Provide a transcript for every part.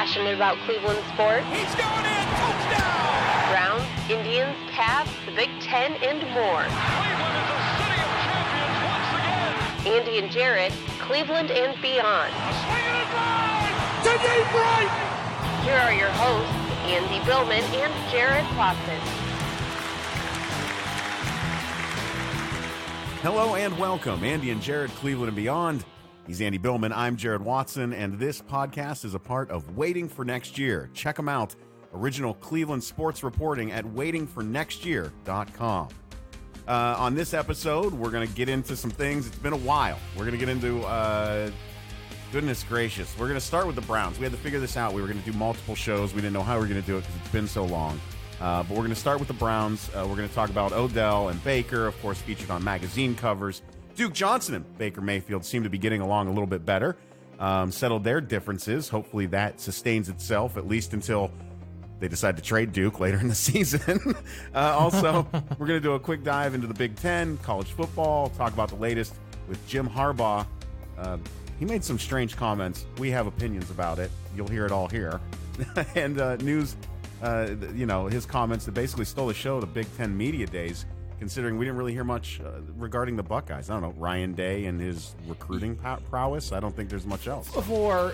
passionate about Cleveland sports. He's going in! Touchdown! Browns, Indians, Cavs, the Big Ten, and more. Cleveland is a city of champions once again! Andy and Jarid, Cleveland and beyond. A swing and a drive! To deep right! Here are your hosts, Andy Billman and Jarid Watson. Hello and welcome, Andy and Jarid, Cleveland and beyond. He's Andy Billman, I'm Jarid Watson, and this podcast is a part of Waiting for Next Year. Check them out, original Cleveland sports reporting at waitingfornextyear.com. On this episode, we're going to get into some things. It's been a while. We're going to get into, goodness gracious, we're going to start with the Browns. We had to figure this out. We were going to do multiple shows. We didn't know how we were going to do it because it's been so long. But we're going to start with the Browns. We're going to talk about Odell and Baker, of course, featured on magazine covers. Duke Johnson and Baker Mayfield seem to be getting along a little bit better, settled their differences. Hopefully that sustains itself, at least until they decide to trade Duke later in the season. Also, we're going to do a quick dive into the Big Ten, college football, talk about the latest with Jim Harbaugh. He made some strange comments. We have opinions about it. You'll hear it all here. And news, his comments that basically stole the show, the Big Ten Media Days, considering we didn't really hear much regarding the Buckeyes. I don't know, Ryan Day and his recruiting prowess. I don't think there's much else. For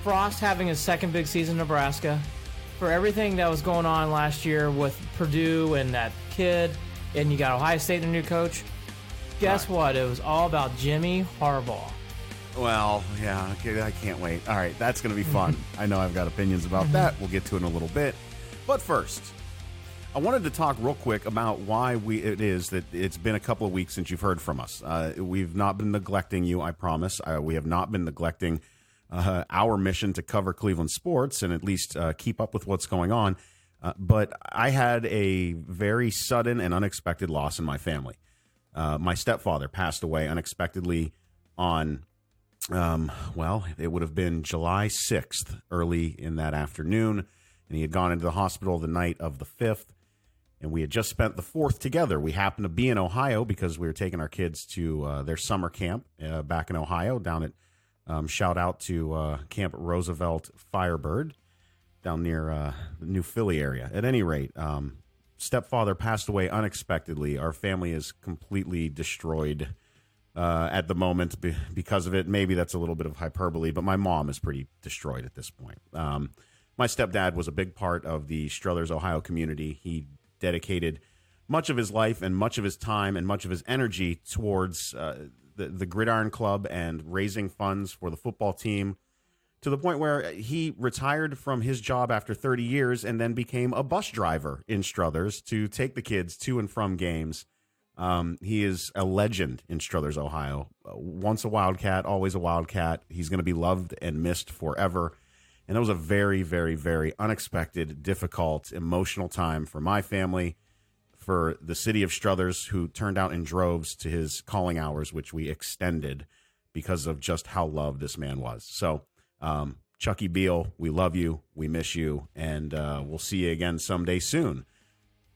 Frost having his second big season in Nebraska, for everything that was going on last year with Purdue and that kid, and you got Ohio State and a new coach, guess what? It was all about Jimmy Harbaugh. Well, yeah, okay, I can't wait. All right, that's going to be fun. I know I've got opinions about that. We'll get to it in a little bit. But first, I wanted to talk real quick about why it is that it's been a couple of weeks since you've heard from us. We've not been neglecting you, I promise. We have not been neglecting our mission to cover Cleveland sports and at least keep up with what's going on. But I had a very sudden and unexpected loss in my family. My stepfather passed away unexpectedly on, it would have been July 6th, early in that afternoon. And he had gone into the hospital the night of the 5th. And we had just spent the 4th together. We happened to be in Ohio because we were taking our kids to their summer camp back in Ohio, down at, shout out to Camp Roosevelt Firebird down near the New Philly area. At any rate, stepfather passed away unexpectedly. Our family is completely destroyed at the moment because of it. Maybe that's a little bit of hyperbole, but my mom is pretty destroyed at this point. My stepdad was a big part of the Struthers, Ohio community. He dedicated much of his life and much of his time and much of his energy towards the Gridiron Club and raising funds for the football team, to the point where he retired from his job after 30 years and then became a bus driver in Struthers to take the kids to and from games. He is a legend in Struthers, Ohio. Once a Wildcat, always a Wildcat. He's going to be loved and missed forever. And it was a very, very, very unexpected, difficult, emotional time for my family, for the city of Struthers, who turned out in droves to his calling hours, which we extended because of just how loved this man was. So, Chucky Beal, we love you, we miss you, and we'll see you again someday soon.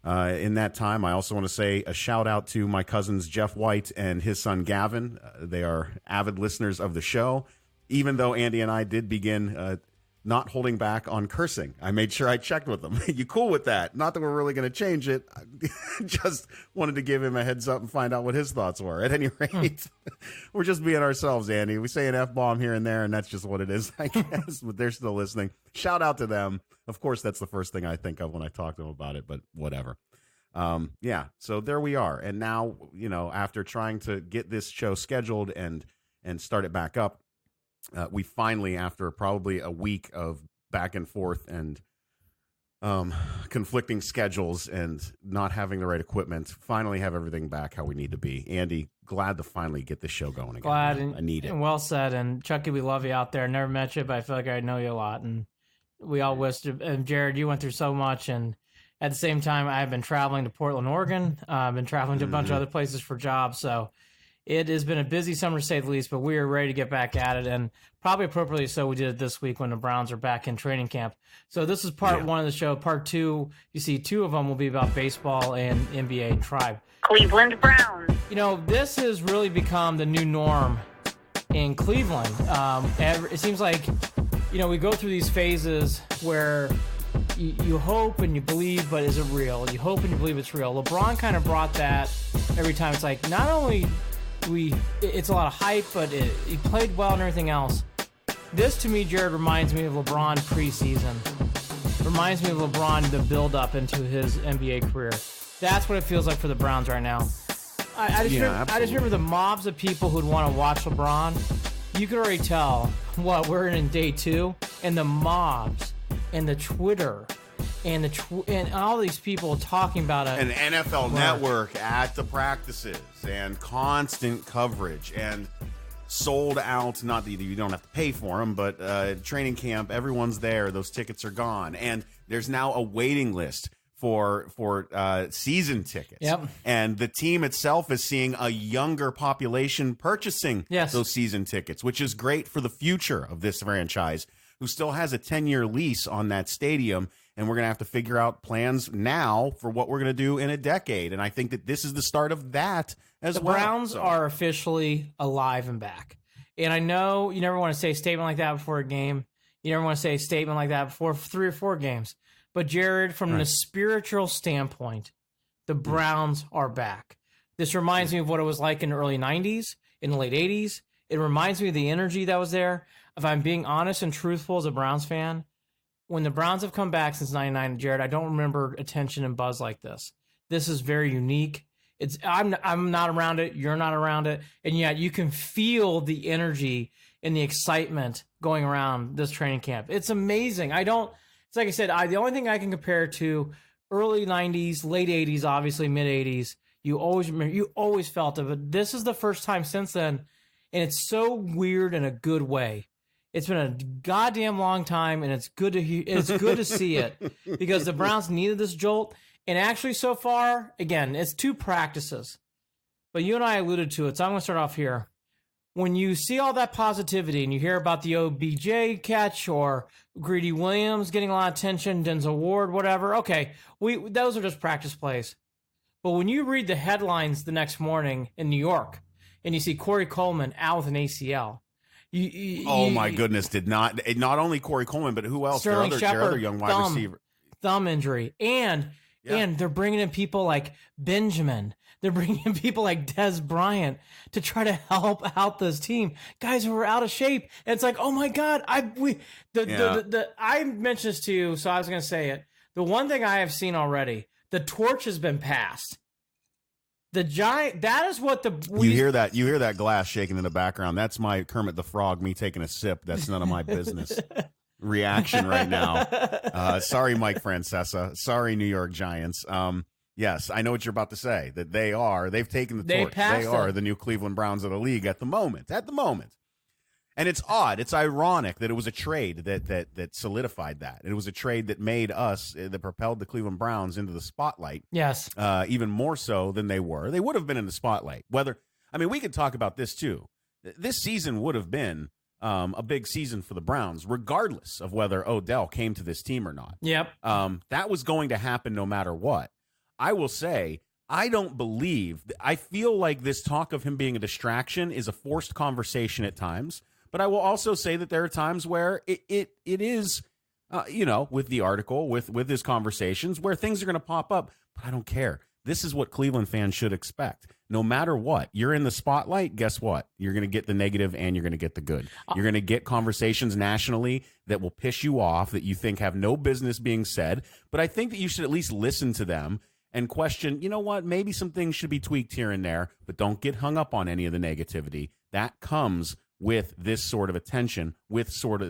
In that time, I also want to say a shout out to my cousins Jeff White and his son Gavin. They are avid listeners of the show, even though Andy and I did begin not holding back on cursing. I made sure I checked with them. You cool with that? Not that we're really going to change it. I just wanted to give him a heads up and find out what his thoughts were. At any rate, we're just being ourselves, Andy. We say an F-bomb here and there, and that's just what it is, I guess. But they're still listening. Shout out to them. Of course, that's the first thing I think of when I talk to them about it, but whatever. So there we are. And now, after trying to get this show scheduled and start it back up, we finally, after probably a week of back and forth and conflicting schedules and not having the right equipment, finally have everything back how we need to be. Andy, glad to finally get this show going again. Glad. I need it. And well said. And Chucky, we love you out there. Never met you, but I feel like I know you a lot. And we all wished. And Jarid, you went through so much. And at the same time, I've been traveling to Portland, Oregon. I've been traveling to a bunch of other places for jobs. So it has been a busy summer, to say the least, but we are ready to get back at it, and probably appropriately so we did it this week when the Browns are back in training camp. So this is part one of the show. Part two, you see two of them will be about baseball and NBA and Tribe. Cleveland Browns. This has really become the new norm in Cleveland. It seems like, we go through these phases where you hope and you believe, but is it real? You hope and you believe it's real. LeBron kind of brought that every time. It's like, not only it's a lot of hype, but he played well and everything else. This, to me, Jared, reminds me of LeBron preseason. Reminds me of LeBron, the build-up into his NBA career. That's what it feels like for the Browns right now. I just remember the mobs of people who'd want to watch LeBron. You could already tell we're in day 2, and the mobs and the Twitter and and all these people talking about it. An NFL Network at the practices and constant coverage and sold out. Not that you don't have to pay for them, but training camp, everyone's there. Those tickets are gone, and there's now a waiting list for season tickets. Yep. And the team itself is seeing a younger population purchasing those season tickets, which is great for the future of this franchise, who still has a 10-year lease on that stadium. And we're going to have to figure out plans now for what we're going to do in a decade. And I think that this is the start of that as well. The Browns are officially alive and back. And I know you never want to say a statement like that before a game. You never want to say a statement like that before 3 or 4 games. But, Jared, from the spiritual standpoint, the Browns are back. This reminds me of what it was like in the early 90s, in the late 80s. It reminds me of the energy that was there. If I'm being honest and truthful as a Browns fan, when the Browns have come back since 99, Jared, I don't remember attention and buzz like this. This is very unique. I'm not around it. You're not around it. And yet you can feel the energy and the excitement going around this training camp. It's amazing. It's like I said, the only thing I can compare to early 90s, late 80s, obviously mid 80s, you always felt it. But this is the first time since then, and it's so weird in a good way. It's been a goddamn long time, and it's good to see it because the Browns needed this jolt. And actually, so far, again, it's 2 practices. But you and I alluded to it, so I'm going to start off here. When you see all that positivity and you hear about the OBJ catch or Greedy Williams getting a lot of attention, Denzel Ward, whatever, okay, those are just practice plays. But when you read the headlines the next morning in New York and you see Corey Coleman out with an ACL, oh my goodness! Not only Corey Coleman, but who else? Sterling their Shepard, other young wide receiver, thumb injury, and they're bringing in people like Benjamin. They're bringing in people like Des Bryant to try to help out this team. Guys who are out of shape, and it's like, oh my god! I mentioned this to you, so I was going to say it. The one thing I have seen already, the torch has been passed. The giant, that is what you hear that glass shaking in the background. That's my Kermit the Frog, me taking a sip. That's none of my business. Reaction right now. Sorry, Mike Francesa. Sorry, New York Giants. Yes, I know what you're about to say, that they've taken the torch. They are the new Cleveland Browns of the league at the moment. And it's odd. It's ironic that it was a trade that solidified that. It was a trade that made that propelled the Cleveland Browns into the spotlight. Yes. Even more so than they were. They would have been in the spotlight. We could talk about this too. This season would have been a big season for the Browns, regardless of whether Odell came to this team or not. Yep. That was going to happen no matter what. I will say, I feel like this talk of him being a distraction is a forced conversation at times. But I will also say that there are times where it is, with the article, with his conversations, where things are going to pop up. But I don't care. This is what Cleveland fans should expect. No matter what, you're in the spotlight, guess what? You're going to get the negative and you're going to get the good. You're going to get conversations nationally that will piss you off, that you think have no business being said. But I think that you should at least listen to them and question, you know what, maybe some things should be tweaked here and there, but don't get hung up on any of the negativity. That comes with this sort of attention, with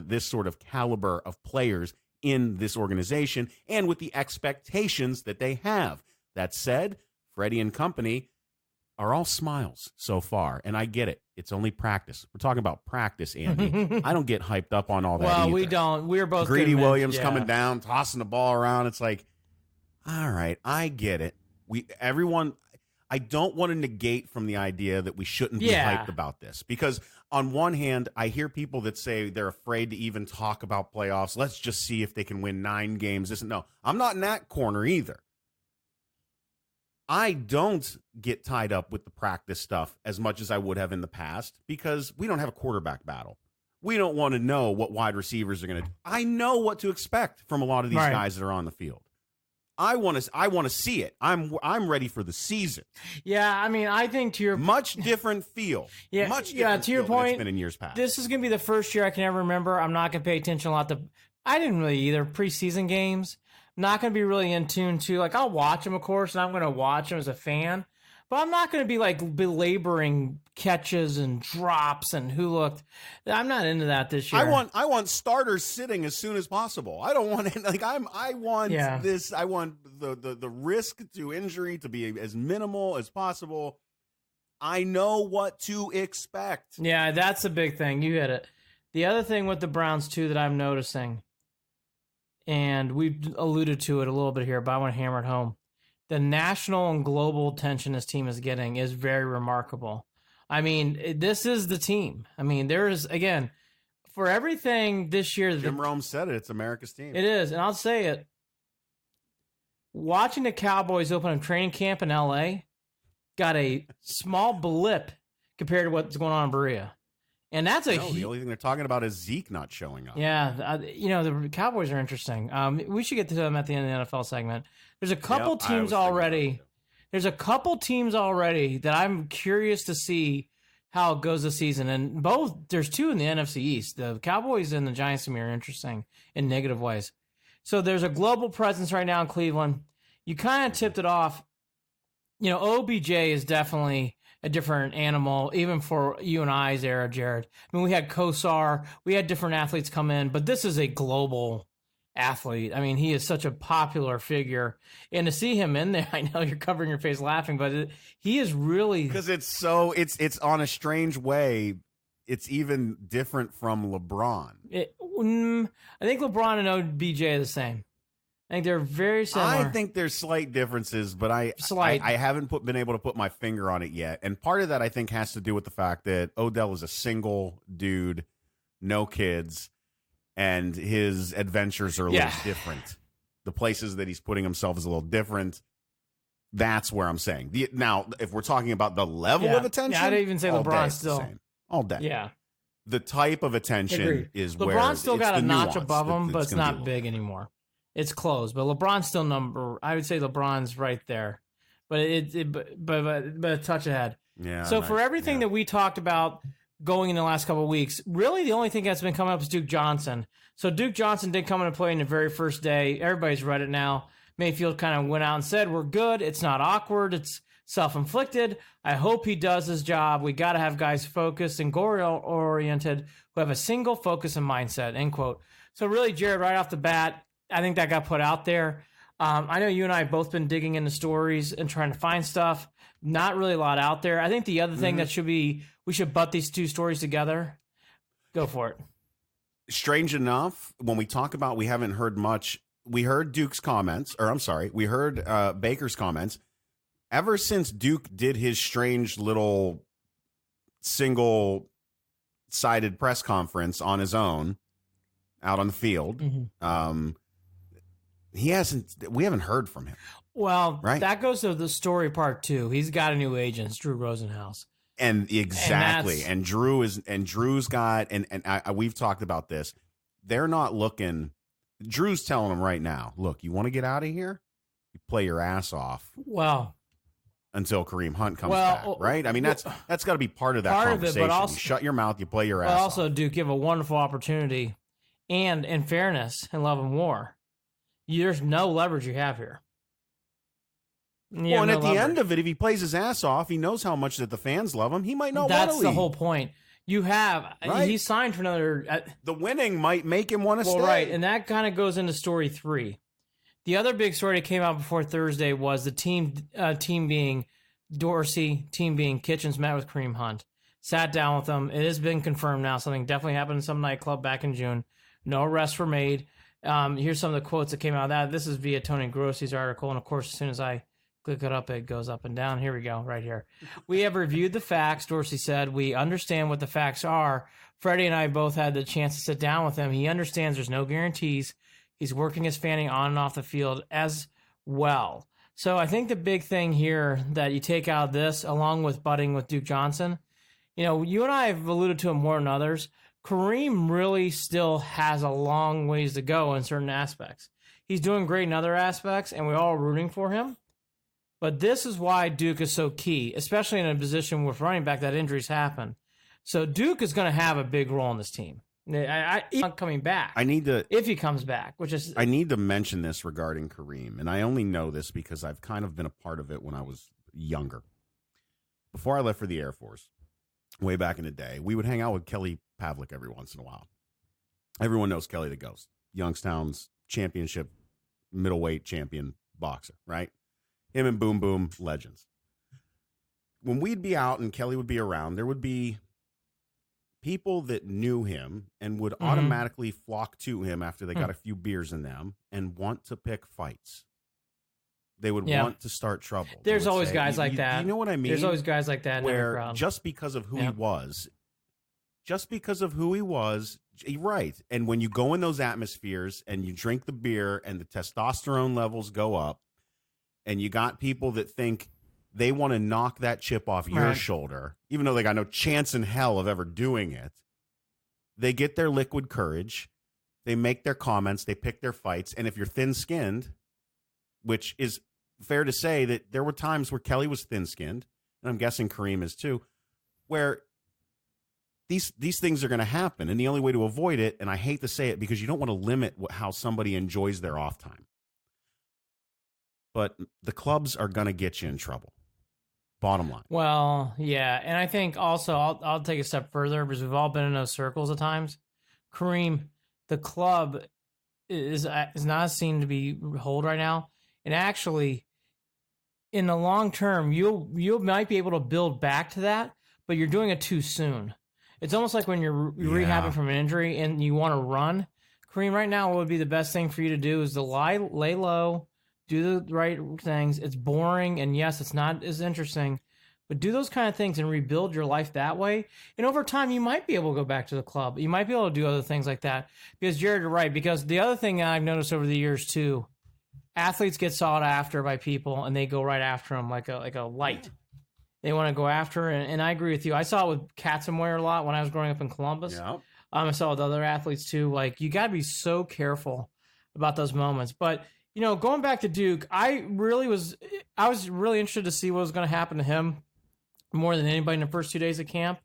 this sort of caliber of players in this organization, and with the expectations that they have. That said, Freddie and company are all smiles so far, and I get it. It's only practice. We're talking about practice, Andy. I don't get hyped up on all that either. We don't. We're both Greedy Williams coming down, tossing the ball around. It's like, all right, I get it. I don't want to negate from the idea that we shouldn't be hyped about this, because on one hand, I hear people that say they're afraid to even talk about playoffs. Let's just see if they can win 9 games. No, I'm not in that corner either. I don't get tied up with the practice stuff as much as I would have in the past, because we don't have a quarterback battle. we don't want to know what wide receivers are going to do. I know what to expect from a lot of these guys that are on the field. I want to see it. I'm ready for the season. Yeah, I mean, I think to your much different feel. Yeah, much different to your point, it's been in years past. This is going to be the first year I can ever remember. I'm not going to pay attention a lot to. I didn't really either preseason games. Not going to be really in tune to. Like, I'll watch them, of course, and I'm going to watch them as a fan. But I'm not going to be like belaboring catches and drops and who looked. I'm not into that this year. I want starters sitting as soon as possible. I don't want I want this. I want the risk to injury to be as minimal as possible. I know what to expect. Yeah, that's a big thing. You hit it. The other thing with the Browns too that I'm noticing, and we've alluded to it a little bit here, but I want to hammer it home. The national and global attention this team is getting is very remarkable. I mean, this is the team. I mean, there is, again, for everything this year. Jim Rome said it. It's America's team. It is, and I'll say it. Watching the Cowboys open a training camp in L.A. got a small blip compared to what's going on in Berea. And that's the only thing they're talking about is Zeke not showing up. Yeah, the Cowboys are interesting. We should get to them at the end of the NFL segment. There's a couple teams already. There's a couple teams already that I'm curious to see how it goes this season. And there's two in the NFC East. The Cowboys and the Giants to me are interesting in negative ways. So there's a global presence right now in Cleveland. You kind of tipped it off. OBJ is definitely a different animal, even for you and I's era, Jared. I mean, we had Kosar, we had different athletes come in, but this is a global athlete. I mean, he is such a popular figure. And to see him in there, I know you're covering your face laughing, but he is really... Because it's on a strange way, it's even different from LeBron. I think LeBron and OBJ are the same. I think they're very similar. I think there's slight differences, but I haven't been able to put my finger on it yet. And part of that, I think, has to do with the fact that Odell is a single dude, no kids, and his adventures are a little different. The places that he's putting himself is a little different. That's where I'm saying. Now, if we're talking about the level of attention, I'd even say LeBron still. All day. Yeah. The type of attention is where LeBron's still got a notch above him, but it's not big anymore. It's close, but LeBron's still I would say LeBron's right there, but but a touch ahead. Yeah. So for everything that we talked about going in the last couple of weeks, really the only thing that's been coming up is Duke Johnson. So Duke Johnson did come into play in the very first day. Everybody's read it now. Mayfield kind of went out and said, "We're good. It's not awkward. It's self-inflicted. I hope he does his job. We got to have guys focused and goal-oriented who have a single focus and mindset." End quote. So really, Jared, right off the bat, I think that got put out there. I know you and I have both been digging into stories and trying to find stuff. Not really a lot out there. I think the other thing that we should butt these two stories together. Go for it. Strange enough, when we talk about we haven't heard much, we heard Duke's comments, we heard Baker's comments. Ever since Duke did his strange little single-sided press conference on his own out on the field, we haven't heard from him. Well, that goes to the story part too. He's got a new agent, it's Drew Rosenhaus. And exactly. And Drew's got, and we've talked about this. They're not looking. Drew's telling them right now, look, you want to get out of here? You play your ass off. Well, until Kareem Hunt comes back, right? I mean, that's got to be part of that conversation. But also, you shut your mouth, you play your ass off. Also, Duke, you have a wonderful opportunity. And in fairness and love and war, there's no leverage you have here. And at the end of it, if he plays his ass off, he knows how much that the fans love him. He might not want to leave. That's the whole point. You have, he signed for another. The winning might make him want to stay. Right, and that kind of goes into story 3. The other big story that came out before Thursday was the team being Dorsey, team being Kitchens, met with Kareem Hunt. Sat down with them. It has been confirmed now. Something definitely happened in some nightclub back in June. No arrests were made. Here's some of the quotes that came out of that. This is via Tony Grossi's article, and of course, as soon as I click it up, it goes up and down. Here we go, right here. "We have reviewed the facts," Dorsey said. "We understand what the facts are. Freddie and I both had the chance to sit down with him. He understands there's no guarantees. He's working his fanning on and off the field as well." So I think the big thing here that you take out of this, along with butting with Duke Johnson, you and I have alluded to him more than others, Kareem really still has a long ways to go in certain aspects. He's doing great in other aspects, and we're all rooting for him. But this is why Duke is so key, especially in a position with running back that injuries happen. So Duke is going to have a big role in this team. Even coming back. If he comes back, I need to mention this regarding Kareem, and I only know this because I've kind of been a part of it when I was younger. Before I left for the Air Force, way back in the day, we would hang out with Kelly Pavlik every once in a while. Everyone knows Kelly the Ghost, Youngstown's championship middleweight champion boxer, right? Him and Boom Boom, legends. When we'd be out and Kelly would be around, there would be people that knew him and would automatically flock to him after they got a few beers in them and want to pick fights. They would want to start trouble. There's always guys like that. You know what I mean? There's always guys like that in every where crowd. just because of who he was, you're right. And when you go in those atmospheres and you drink the beer and the testosterone levels go up, and you got people that think they want to knock that chip off your shoulder, even though they got no chance in hell of ever doing it, they get their liquid courage, they make their comments, they pick their fights, and if you're thin-skinned, which is fair to say that there were times where Kelly was thin-skinned, and I'm guessing Kareem is too, where these things are going to happen, and the only way to avoid it, and I hate to say it because you don't want to limit how somebody enjoys their off time, but the clubs are going to get you in trouble. Bottom line. Well, yeah, and I think also I'll take a step further because we've all been in those circles at times. Kareem, the club is not seen to be hold right now, and actually, in the long term, you might be able to build back to that, but you're doing it too soon. It's almost like when you're rehabbing from an injury and you want to run. Kareem, right now, what would be the best thing for you to do is to lay low. Do the right things. It's boring, and yes, it's not as interesting, but do those kind of things and rebuild your life that way. And over time, you might be able to go back to the club. You might be able to do other things like that. Because, Jared, you're right. Because the other thing that I've noticed over the years, too, athletes get sought after by people, and they go right after them like a light. They want to go after, and I agree with you. I saw it with Katzenmoyer a lot when I was growing up in Columbus. Yeah. I saw it with other athletes, too. Like, you got to be so careful about those moments. But you know, going back to Duke, I was really interested to see what was going to happen to him more than anybody in the first 2 days of camp.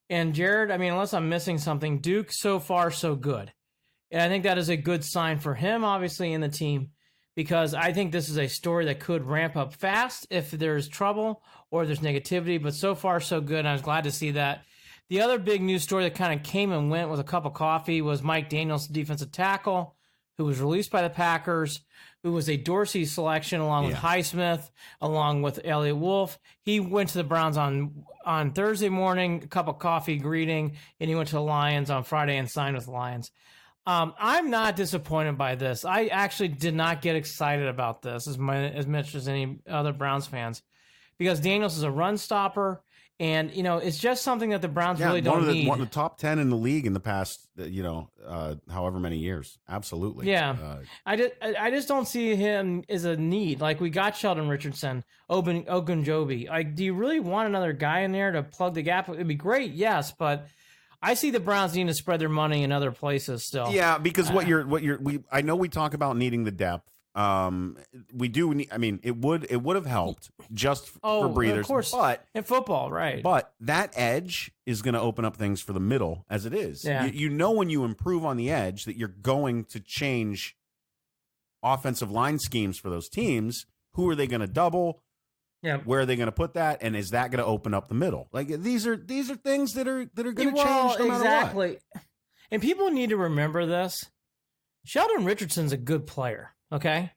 And Jared, I mean, unless I'm missing something, Duke so far so good. And I think that is a good sign for him, obviously, in the team, because I think this is a story that could ramp up fast if there's trouble or there's negativity. But so far so good, and I was glad to see that. The other big news story that kind of came and went with a cup of coffee was Mike Daniels, defensive tackle, who was released by the Packers, who was a Dorsey selection along with Highsmith, along with Elliott Wolf. He went to the Browns on Thursday morning, a cup of coffee greeting, and he went to the Lions on Friday and signed with the Lions. I'm not disappointed by this. I actually did not get excited about this as much as any other Browns fans, because Daniels is a run stopper. And, you know, it's just something that the Browns really don't need. One of the top 10 in the league in the past, however many years. Absolutely. Yeah. I just don't see him as a need. Like, we got Sheldon Richardson, Ogunjobi. Like, do you really want another guy in there to plug the gap? It'd be great, yes, but I see the Browns needing to spread their money in other places still. Yeah, because I know we talk about needing the depth. We do need, I mean, it would have helped just for breathers, of course, but in football, right? But that edge is going to open up things for the middle as it is. Yeah. You know, when you improve on the edge that you're going to change offensive line schemes for those teams. Who are they going to double? Yeah. Where are they going to put that? And is that going to open up the middle? Like, these are things that are going to change no matter what. And people need to remember this. Sheldon Richardson's a good player. Okay,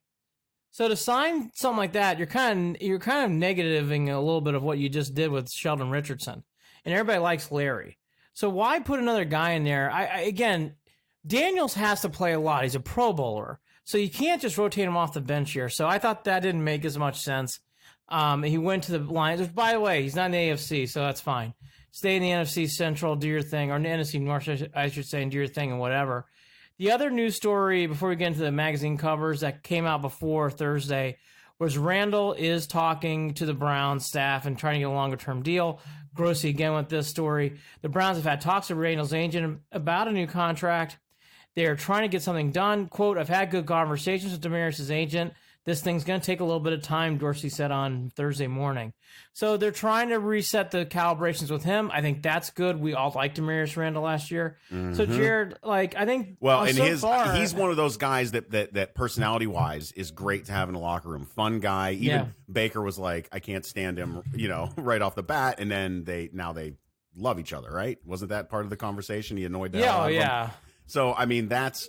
so to sign something like that, you're kind of negativing a little bit of what you just did with Sheldon Richardson, and everybody likes Larry. So why put another guy in there? Again, Daniels has to play a lot. He's a Pro Bowler, so you can't just rotate him off the bench here. So I thought that didn't make as much sense. He went to the Lions, which, by the way, he's not in the AFC, so that's fine. Stay in the NFC Central, do your thing, or in the NFC North, I should say, and do your thing and whatever. The other news story, before we get into the magazine covers that came out before Thursday, whereas Randall is talking to the Browns staff and trying to get a longer-term deal. Grossi again with this story. The Browns have had talks with Randall's agent about a new contract. They're trying to get something done. Quote, I've had good conversations with Demaryius' agent. This thing's going to take a little bit of time, Dorsey said on Thursday morning. So they're trying to reset the calibrations with him. I think that's good. We all liked Demaryius Randall last year. Mm-hmm. So Jared, like, I think he's one of those guys that personality-wise is great to have in the locker room. Fun guy. Even Baker was like, I can't stand him, right off the bat. And then they love each other, right? Wasn't that part of the conversation? He annoyed the hell out of him. So, I mean, that's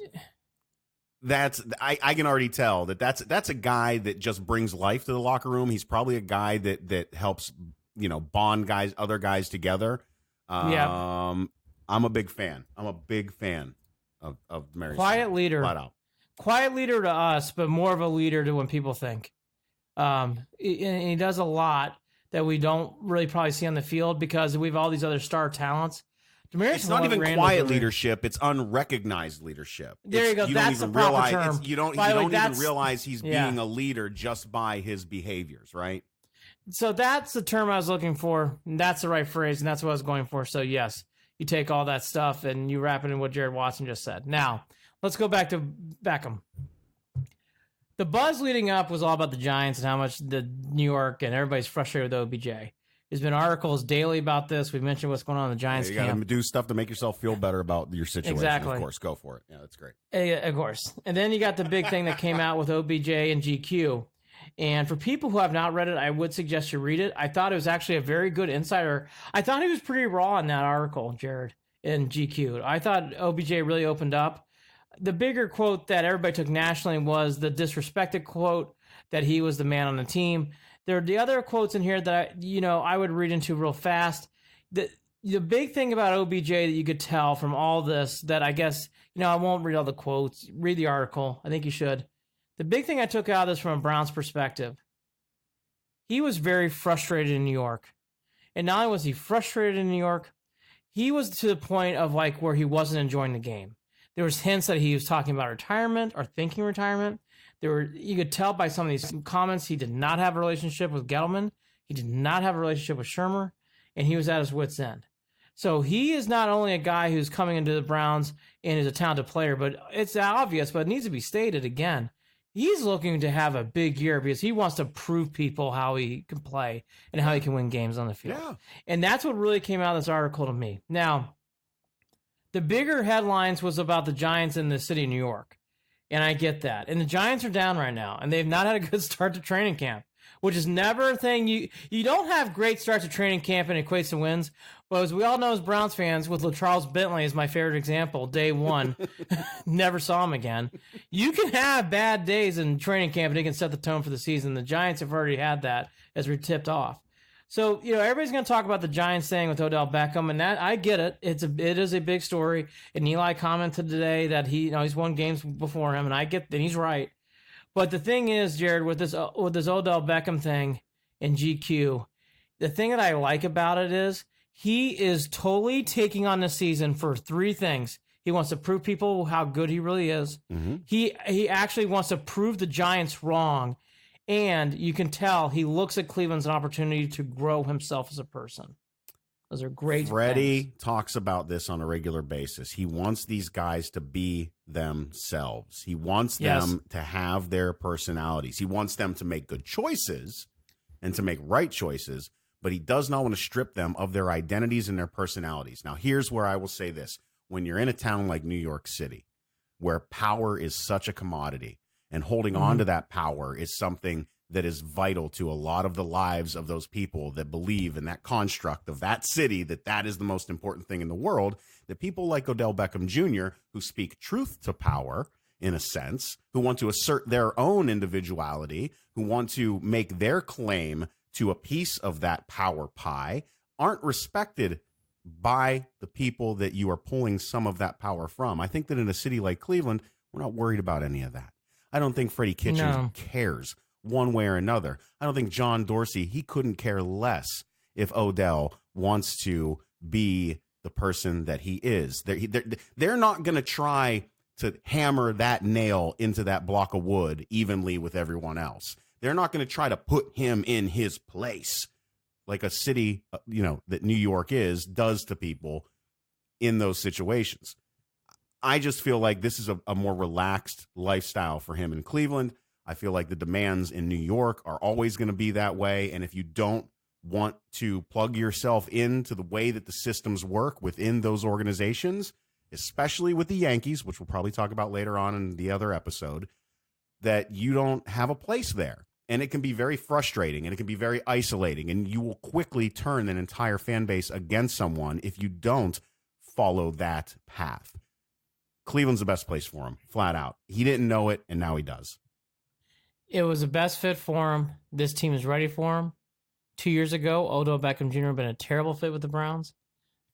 I can already tell that's a guy that just brings life to the locker room. He's probably a guy that helps, bond other guys together. I'm a big fan. I'm a big fan of Demaryius. Quiet leader. Flat out. Quiet leader to us, but more of a leader to when people think. He does a lot that we don't really probably see on the field because we have all these other star talents. It's not even quiet leadership; it's unrecognized leadership. There you go. That's the proper term. You don't even realize he's being a leader just by his behaviors, right? So that's the term I was looking for. And that's the right phrase, and that's what I was going for. So yes, you take all that stuff and you wrap it in what Jared Watson just said. Now let's go back to Beckham. The buzz leading up was all about the Giants and how much the New York and everybody's frustrated with OBJ. There's been articles daily about this. We've mentioned what's going on in the Giants camp. You got to do stuff to make yourself feel better about your situation. Exactly. Of course, go for it. Yeah, that's great. Of course. And then you got the big thing that came out with OBJ and GQ. And for people who have not read it, I would suggest you read it. I thought it was actually a very good insider. I thought he was pretty raw in that article, Jared, in GQ. I thought OBJ really opened up. The bigger quote that everybody took nationally was the disrespected quote that he was the man on the team. There are the other quotes in here that I would read into real fast. The big thing about OBJ that you could tell from all this that I guess, I won't read all the quotes. Read the article. I think you should. The big thing I took out of this from a Browns perspective, he was very frustrated in New York. And not only was he frustrated in New York, he was to the point of where he wasn't enjoying the game. There was hints that he was talking about retirement or thinking retirement. You could tell by some of these comments he did not have a relationship with Gettleman. He did not have a relationship with Shermer, and he was at his wit's end. So he is not only a guy who's coming into the Browns and is a talented player, but it's obvious, but it needs to be stated again. He's looking to have a big year because he wants to prove people how he can play and how he can win games on the field. Yeah. And that's what really came out of this article to me. Now, the bigger headlines was about the Giants in the city of New York. And I get that. And the Giants are down right now, and they've not had a good start to training camp, which is never a thing. You don't have great starts to training camp and equates to wins. But as we all know as Browns fans, with LaCharles Bentley is my favorite example, day one, never saw him again. You can have bad days in training camp, and it can set the tone for the season. The Giants have already had that as we're tipped off. So, everybody's going to talk about the Giants thing with Odell Beckham, and that I get it. It is a big story. And Eli commented today that he's won games before him, and I get that he's right. But the thing is, Jared, with this Odell Beckham thing in GQ, the thing that I like about it is he is totally taking on the season for three things. He wants to prove people how good he really is. Mm-hmm. He actually wants to prove the Giants wrong. And you can tell he looks at Cleveland as an opportunity to grow himself as a person. Those are great Freddie things. Talks about this on a regular basis. He wants these guys to be themselves. He wants them to have their personalities. He wants them to make good choices and to make right choices, but he does not want to strip them of their identities and their personalities. Now, here's where I will say this. When you're in a town like New York City, where power is such a commodity, and holding on to that power is something that is vital to a lot of the lives of those people that believe in that construct of that city, that is the most important thing in the world, that people like Odell Beckham Jr., who speak truth to power, in a sense, who want to assert their own individuality, who want to make their claim to a piece of that power pie, aren't respected by the people that you are pulling some of that power from. I think that in a city like Cleveland, we're not worried about any of that. I don't think Freddie Kitchens cares one way or another. I don't think John Dorsey, he couldn't care less if Odell wants to be the person that he is. They're not going to try to hammer that nail into that block of wood evenly with everyone else. They're not going to try to put him in his place like a city, that New York does to people in those situations. I just feel like this is a more relaxed lifestyle for him in Cleveland. I feel like the demands in New York are always going to be that way. And if you don't want to plug yourself into the way that the systems work within those organizations, especially with the Yankees, which we'll probably talk about later on in the other episode, that you don't have a place there. And it can be very frustrating and it can be very isolating. And you will quickly turn an entire fan base against someone if you don't follow that path. Cleveland's the best place for him, flat out. He didn't know it, and now he does. It was the best fit for him. This team is ready for him. 2 years ago, Odell Beckham Jr. had been a terrible fit with the Browns.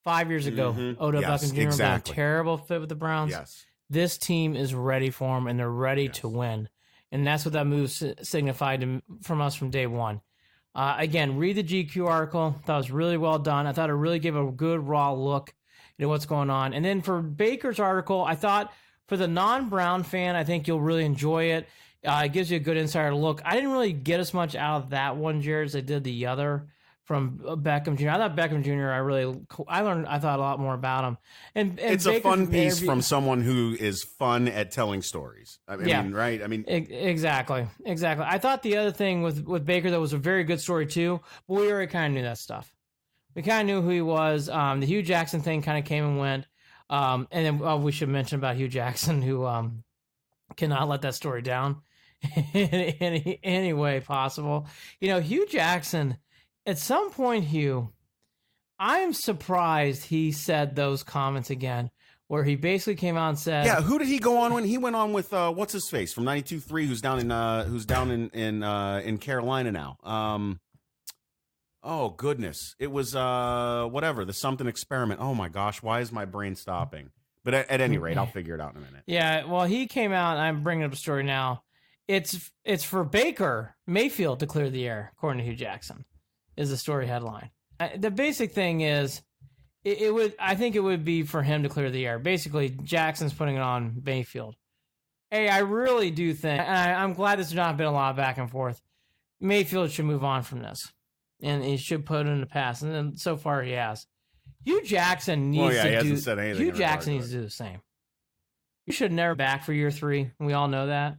5 years ago, Odell Beckham Jr. had been a terrible fit with the Browns. Yes. This team is ready for him, and they're ready to win. And that's what that move signified from us from day one. Again, read the GQ article. That was really well done. I thought it really gave a good, raw look at what's going on. And then for Baker's article, I thought for the non-Brown fan, I think you'll really enjoy it. It gives you a good insider look. I didn't really get as much out of that one, Jared, as I did the other from Beckham Jr. I thought Beckham Jr. I thought a lot more about him. And it's Baker's a fun piece from someone who is fun at telling stories. I mean, right? I mean, exactly. I thought the other thing with Baker that was a very good story too, but we already kind of knew that stuff. We kind of knew who he was. The Hugh Jackson thing kind of came and went. And then we should mention about Hugh Jackson, who cannot let that story down in any way possible. Hugh Jackson, at some point, I am surprised he said those comments again, where he basically came out and said, "Yeah, who did he go on when he went on with what's his face from 92.3, who's down in Carolina now." Oh goodness, it was whatever, the something experiment. Oh my gosh, why is my brain stopping? But at any rate, I'll figure it out in a minute. Yeah, well, he came out, and I'm bringing up a story now. It's for Baker Mayfield to clear the air, according to Hugh Jackson, is the story headline. The basic thing is, I think it would be for him to clear the air. Basically, Jackson's putting it on Mayfield. Hey, I really do think, and I'm glad there's not been a lot of back and forth, Mayfield should move on from this. And he should put it in the past. And then so far he has. Hugh Jackson needs to do Hugh Jackson needs to do the same. You should never back for year 3. We all know that.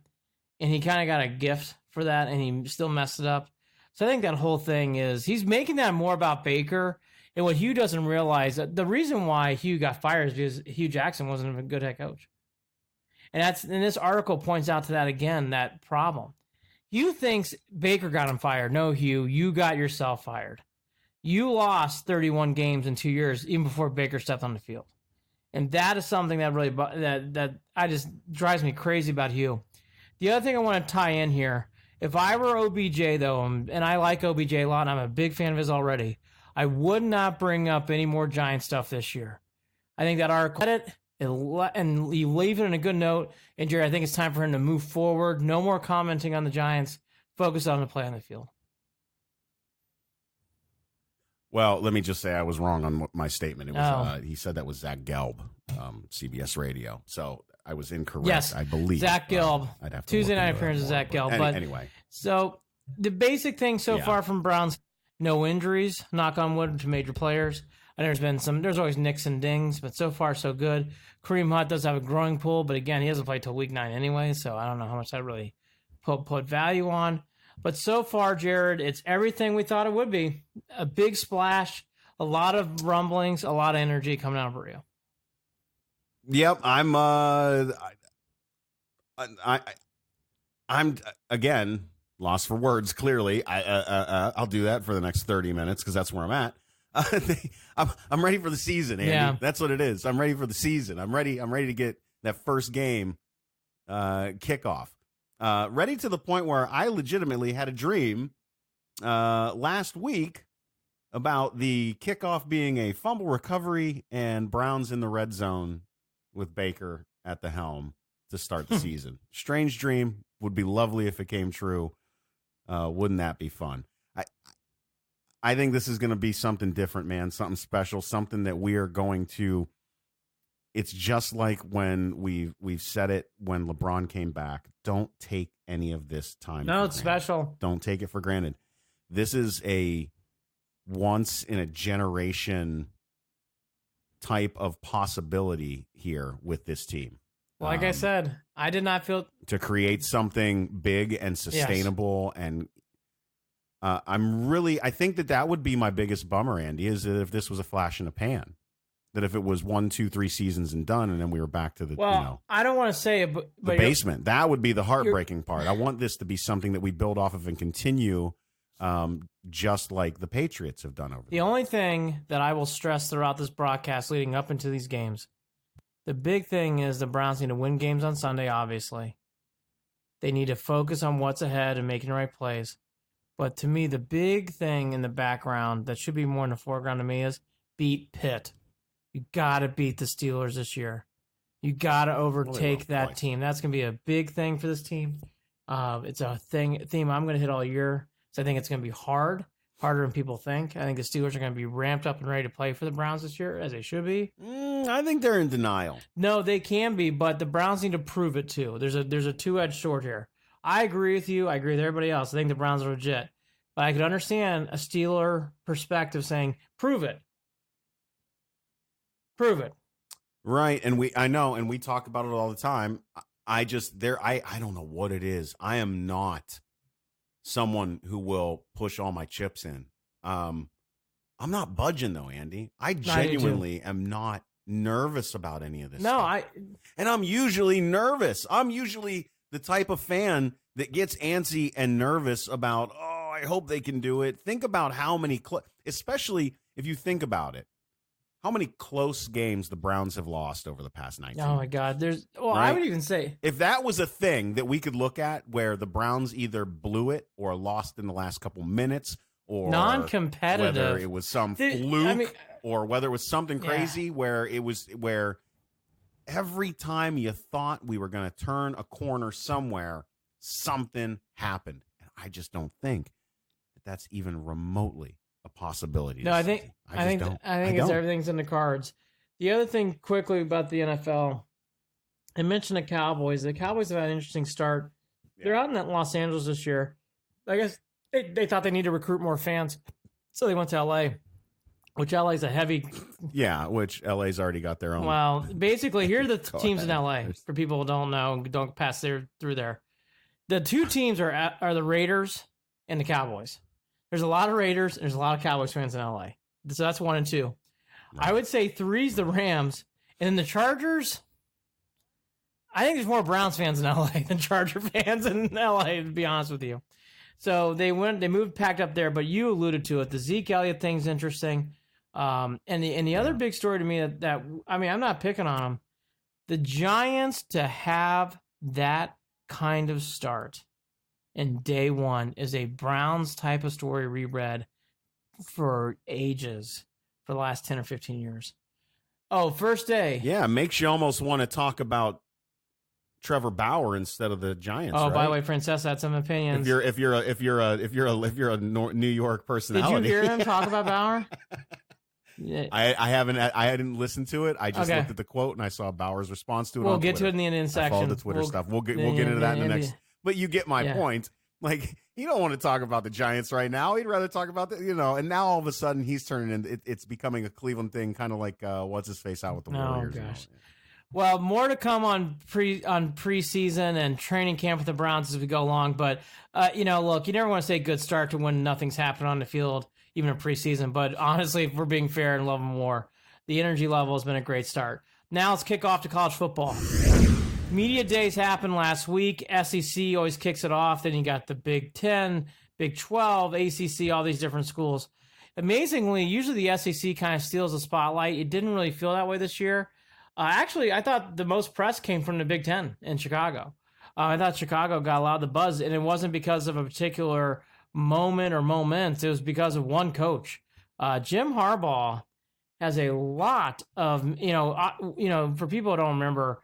And he kind of got a gift for that, and he still messed it up. So I think that whole thing is he's making that more about Baker. And what Hugh doesn't realize, that the reason why Hugh got fired is because Hugh Jackson wasn't a good head coach. And this article points out to that again, that problem. Hugh thinks Baker got him fired. No, Hugh, you got yourself fired. You lost 31 games in 2 years, even before Baker stepped on the field. And that is something that really that I just drives me crazy about Hugh. The other thing I want to tie in here, if I were OBJ, though, and I like OBJ a lot, and I'm a big fan of his already, I would not bring up any more Giant stuff this year. I think that article, and you leave it in a good note. And Jerry, I think it's time for him to move forward. No more commenting on the Giants. Focus on the play on the field. Well, let me just say I was wrong on my statement. It was he said that was Zach Gelb, CBS Radio. So I was incorrect. Yes, I believe Zach Gelb. I'd have to Tuesday night appearance of Zach Gelb. But anyway, so the basic thing so far from Browns: no injuries, knock on wood, to major players. And there's always nicks and dings, but so far so good. Kareem Hunt does have a growing pool, but again, he doesn't play till week 9 anyway, so I don't know how much that really put value on. But so far, Jared, it's everything we thought it would be. A big splash, a lot of rumblings, a lot of energy coming out of Rio. Yep, I'm again lost for words. Clearly, I'll do that for the next 30 minutes because that's where I'm at. I'm ready for the season, Andy. Yeah. That's what it is. I'm ready for the season. I'm ready to get that first game kickoff. Ready to the point where I legitimately had a dream last week about the kickoff being a fumble recovery and Browns in the red zone with Baker at the helm to start the season. Strange dream. Would be lovely if it came true. Wouldn't that be fun? I think this is going to be something different, man, something special, something that we are going to it's just like when we've said it when LeBron came back. Don't take any of this time. No, it's special. Don't take it for granted. This is a once in a generation type of possibility here with this team. Like I said, I did not feel to create something big and sustainable. Yes. And I think that would be my biggest bummer, Andy, is that if this was a flash in the pan, that if it was 1, 2, 3 seasons and done, and then we were back to the, I don't want to say it, but the basement, that would be the heartbreaking part. I want this to be something that we build off of and continue, just like the Patriots have done over the only thing that I will stress throughout this broadcast leading up into these games, the big thing is the Browns need to win games on Sunday, obviously. They need to focus on what's ahead and making the right plays. But to me, the big thing in the background that should be more in the foreground to me is beat Pitt. You got to beat the Steelers this year. You got to overtake that team. That's going to be a big thing for this team. It's a theme I'm going to hit all year. So I think it's going to be harder than people think. I think the Steelers are going to be ramped up and ready to play for the Browns this year, as they should be. I think they're in denial. No, they can be, but the Browns need to prove it too. There's a two-edged sword here. I agree with you. I agree with everybody else. I think the Browns are legit. But I could understand a Steeler perspective saying, prove it. Prove it. Right, and I know, and we talk about it all the time. I don't know what it is. I am not someone who will push all my chips in. I'm not budging though, Andy. I genuinely am not nervous about any of this. No, and I'm usually nervous. I'm usually the type of fan that gets antsy and nervous about, I hope they can do it. Think about how many, especially if you think about it, how many close games the Browns have lost over the past 19. Oh, my God. Right? I would even say, if that was a thing that we could look at where the Browns either blew it or lost in the last couple minutes, or non-competitive, whether it was some fluke or whether it was something crazy where every time you thought we were going to turn a corner somewhere, something happened. And I just don't think that that's even remotely a possibility. No, I think everything's in the cards. The other thing quickly about the NFL, I mentioned the Cowboys. The Cowboys have had an interesting start. Yeah. They're out in Los Angeles this year. I guess they thought they need to recruit more fans, so they went to LA, which LA is a heavy. Yeah, which LA's already got their own. Well, basically, here are the teams in LA for people who don't know, don't pass through there. The two teams are the Raiders and the Cowboys. There's a lot of Raiders and there's a lot of Cowboys fans in LA. So that's 1 and 2. Right. I would say 3's the Rams. And then the Chargers, I think there's more Browns fans in LA than Charger fans in LA, to be honest with you. So they moved, packed up there, but you alluded to it. The Zeke Elliott thing's interesting. And the other big story to me that I'm not picking on them. The Giants to have that kind of start in day one is a Browns type of story reread for ages, for the last 10 or 15 years. Oh, first day. Yeah, makes you almost want to talk about Trevor Bauer instead of the Giants. Oh, right? by the way, Princess had some opinions. If you're a New York personality, did you hear him talk about Bauer? I hadn't listened to it. I just looked at the quote and I saw Bauer's response to it. We'll get to it in the end section. I followed the Twitter stuff. We'll get into that in the next. But you get my point. Like, he don't want to talk about the Giants right now. He'd rather talk about and now all of a sudden he's turning into it's becoming a Cleveland thing, kind of like what's his face out with the Warriors. Oh gosh. Well, more to come on preseason and training camp with the Browns as we go along. But look, you never want to say good start to when nothing's happening on the field, even in preseason. But honestly, if we're being fair and loving war, the energy level has been a great start. Now let's kick off to college football. Media days happened last week. SEC always kicks it off. Then you got the Big 10, Big 12, ACC, all these different schools. Amazingly, usually the SEC kind of steals the spotlight. It didn't really feel that way this year. Actually, I thought the most press came from the Big 10 in Chicago. I thought Chicago got a lot of the buzz, and it wasn't because of a particular moment or moments. It was because of one coach. Jim Harbaugh has a lot of, for people who don't remember,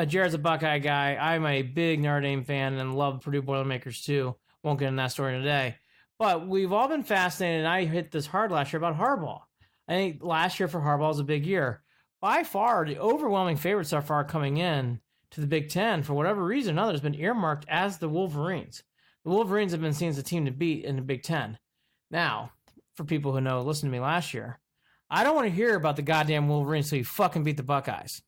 Jared's a Buckeye guy. I'm a big Notre Dame fan and love Purdue Boilermakers too. Won't get into that story today. But we've all been fascinated, and I hit this hard last year about Harbaugh. I think last year for Harbaugh was a big year. by far, the overwhelming favorite so far coming in to the Big Ten, for whatever reason or another, has been earmarked as the Wolverines. The Wolverines have been seen as a team to beat in the Big Ten. Now, for people who listened to me last year, I don't want to hear about the goddamn Wolverines until you fucking beat the Buckeyes.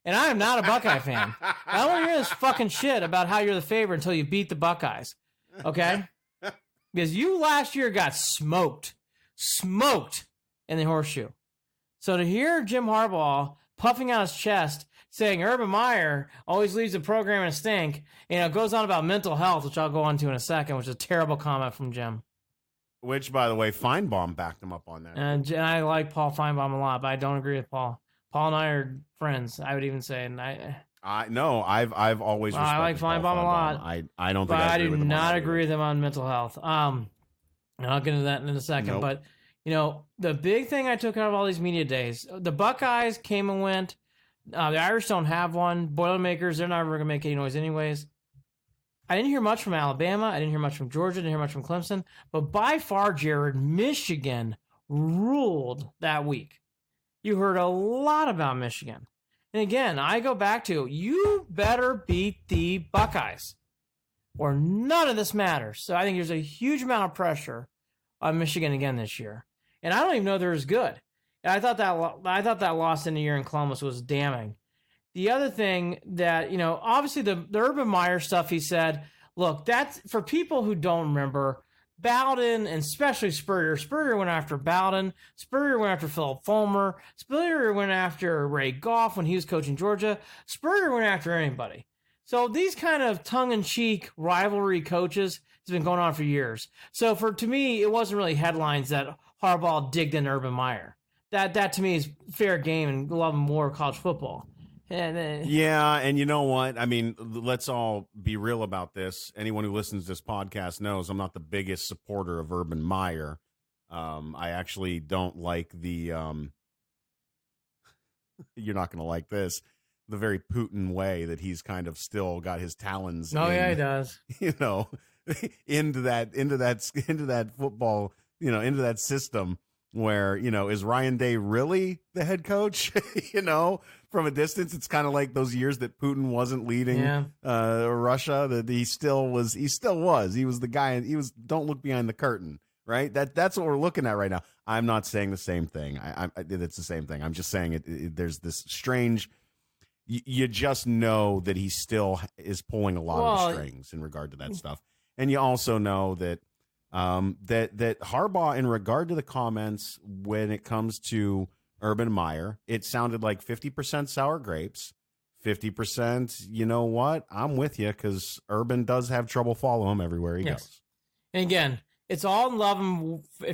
And I am not a Buckeye fan. I don't want to hear this fucking shit about how you're the favorite until you beat the Buckeyes. Okay? Because you last year got smoked in the horseshoe. So to hear Jim Harbaugh puffing out his chest saying Urban Meyer always leaves the program in a stink, goes on about mental health, which I'll go on to in a second, which is a terrible comment from Jim. Which, by the way, Feinbaum backed him up on that. And I like Paul Feinbaum a lot, but I don't agree with Paul. Paul and I are friends, I would even say. And I've always respected I like Feinbaum a lot. I don't think I do not agree with him on mental health. And I'll get into that in a second. Nope. But the big thing I took out of all these media days, the Buckeyes came and went. The Irish don't have one. Boilermakers, they're not ever going to make any noise anyways. I didn't hear much from Alabama. I didn't hear much from Georgia. I didn't hear much from Clemson. But by far, Jared, Michigan ruled that week. You heard a lot about Michigan. And again, I go back to, you better beat the Buckeyes or none of this matters. So I think there's a huge amount of pressure on Michigan again this year. And I don't even know they're as good. And I thought that loss in the year in Columbus was damning. The other thing that, obviously the Urban Meyer stuff he said, look, that's for people who don't remember, Bowden and especially Spurrier. Spurrier went after Bowden. Spurrier went after Philip Fulmer. Spurrier went after Ray Goff when he was coaching Georgia. Spurrier went after anybody. So these kind of tongue-in-cheek rivalry coaches has been going on for years. So to me, it wasn't really headlines that Harbaugh digged in Urban Meyer. That to me is fair game and love more college football. Yeah, and you know what? I mean, let's all be real about this. Anyone who listens to this podcast knows I'm not the biggest supporter of Urban Meyer. I actually don't like the you're not going to like this, the very Putin way that he's kind of still got his talons. Oh, yeah, he does. Into that football, into that system. Where, is Ryan Day really the head coach? From a distance, it's kind of like those years that Putin wasn't leading Russia, that he still was. He was the guy. Don't look behind the curtain, right? That's what we're looking at right now. I'm not saying the same thing. It's the same thing. I'm just saying there's this strange, you just know that he still is pulling a lot of the strings in regard to that stuff. And you also know that that Harbaugh, in regard to the comments when it comes to Urban Meyer, it sounded like 50% sour grapes, 50%, you know what? I'm with you, because Urban does have trouble following him everywhere he goes. And again, it's all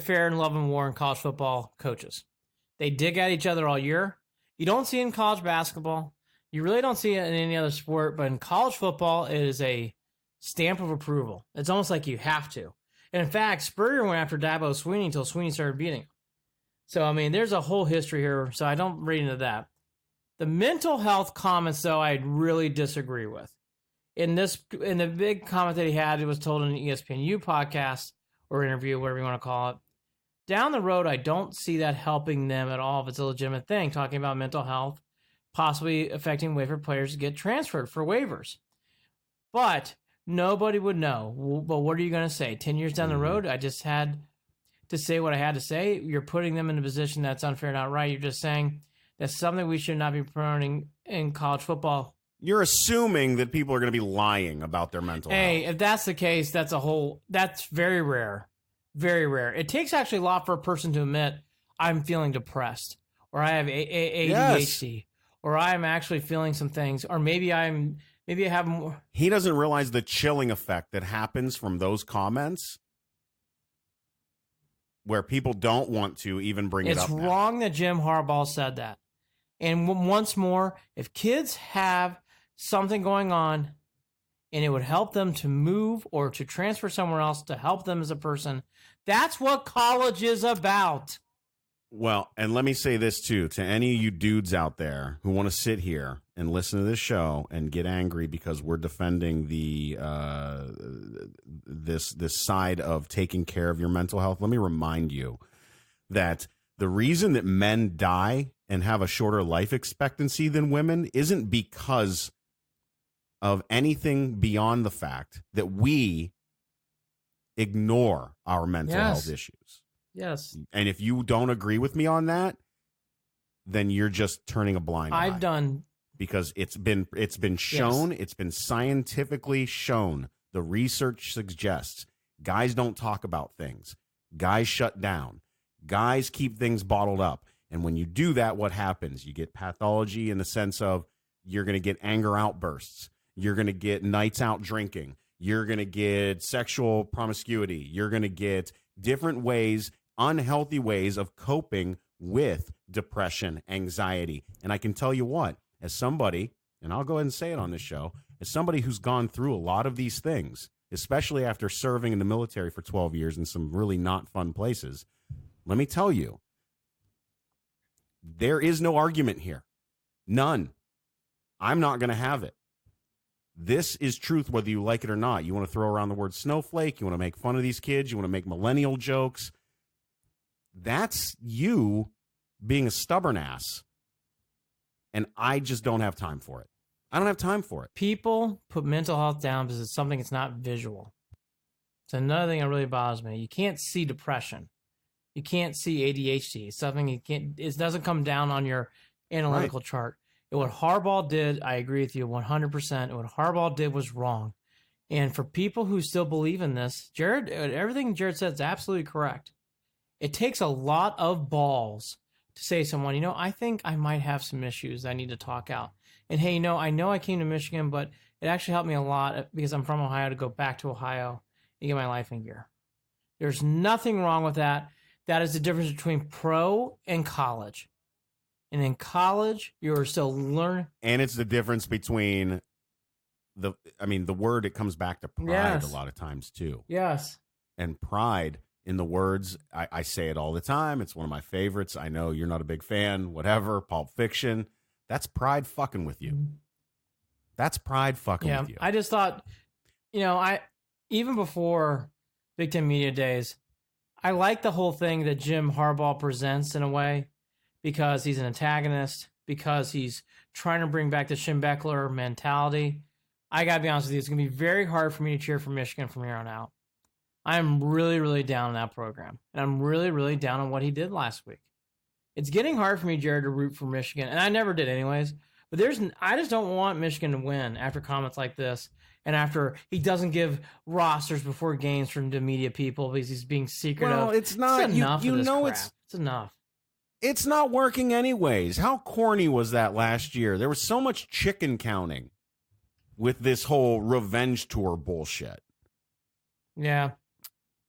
fair and love and war in college football coaches. They dig at each other all year. You don't see it in college basketball. You really don't see it in any other sport, but in college football, it is a stamp of approval. It's almost like you have to. And in fact, Spurrier went after Dabo Swinney until Swinney started beating him. So, I mean, there's a whole history here, so I don't read into that. The mental health comments, though, I really disagree with. In the big comment that he had, it was told in an ESPNU podcast or interview, whatever you want to call it. Down the road, I don't see that helping them at all if it's a legitimate thing, talking about mental health, possibly affecting waiver players to get transferred for waivers. But nobody would know. But what are you going to say? 10 years down the road, I just had to say what I had to say. You're putting them in a position that's unfair, not right. You're just saying that's something we should not be promoting in college football. You're assuming that people are going to be lying about their mental health. Hey, if that's the case, that's very rare. Very rare. It takes actually a lot for a person to admit, I'm feeling depressed, or I have ADHD, or I'm actually feeling some things, or maybe I have more. He doesn't realize the chilling effect that happens from those comments where people don't want to even bring it up. It's wrong that Jim Harbaugh said that. And once more, if kids have something going on and it would help them to move or to transfer somewhere else to help them as a person, that's what college is about. Well, and let me say this too, to any of you dudes out there who want to sit here and listen to this show and get angry because we're defending the this side of taking care of your mental health. Let me remind you that the reason that men die and have a shorter life expectancy than women isn't because of anything beyond the fact that we ignore our mental health issues. Yes. And if you don't agree with me on that, then you're just turning a blind eye. Because it's been shown, it's been scientifically shown. The research suggests guys don't talk about things. Guys shut down. Guys keep things bottled up. And when you do that, what happens? You get pathology in the sense of you're going to get anger outbursts. You're going to get nights out drinking. You're going to get sexual promiscuity. You're going to get different ways, unhealthy ways of coping with depression, anxiety. And I can tell you what, as somebody, and I'll go ahead and say it on this show, as somebody who's gone through a lot of these things, especially after serving in the military for 12 years in some really not fun places, let me tell you, there is no argument here. None. I'm not going to have it. This is truth, whether you like it or not. You want to throw around the word snowflake. You want to make fun of these kids. You want to make millennial jokes. That's you being a stubborn ass. And I just don't have time for it. I don't have time for it. People put mental health down because it's something that's not visual. It's another thing that really bothers me. You can't see depression. You can't see ADHD. It's something you can't. It doesn't come down on your analytical chart. And what Harbaugh did, I agree with you 100%. What Harbaugh did was wrong. And for people who still believe in this, Jared, everything Jared said is absolutely correct. It takes a lot of balls to say to someone, I think I might have some issues I need to talk out. And hey, I know I came to Michigan, but it actually helped me a lot because I'm from Ohio to go back to Ohio and get my life in gear. There's nothing wrong with that. That is the difference between pro and college. And in college, you're still learning. And it's the difference between the word, it comes back to pride a lot of times too. Yes. And pride in the words, I say it all the time. It's one of my favorites. I know you're not a big fan, whatever, Pulp Fiction. That's pride fucking with you. That's pride fucking with you. I just thought, even before Big Ten Media Days, I like the whole thing that Jim Harbaugh presents in a way because he's an antagonist, because he's trying to bring back the Schembechler mentality. I got to be honest with you, it's going to be very hard for me to cheer for Michigan from here on out. I'm really, really down on that program, and I'm really, really down on what he did last week. It's getting hard for me, Jared, to root for Michigan, and I never did anyways, but I just don't want Michigan to win after comments like this. And after he doesn't give rosters before games from the media people because he's being secretive. Well, it's not. It's enough you of this know crap. it's enough. It's not working anyways. How corny was that last year? There was so much chicken counting with this whole revenge tour bullshit. Yeah.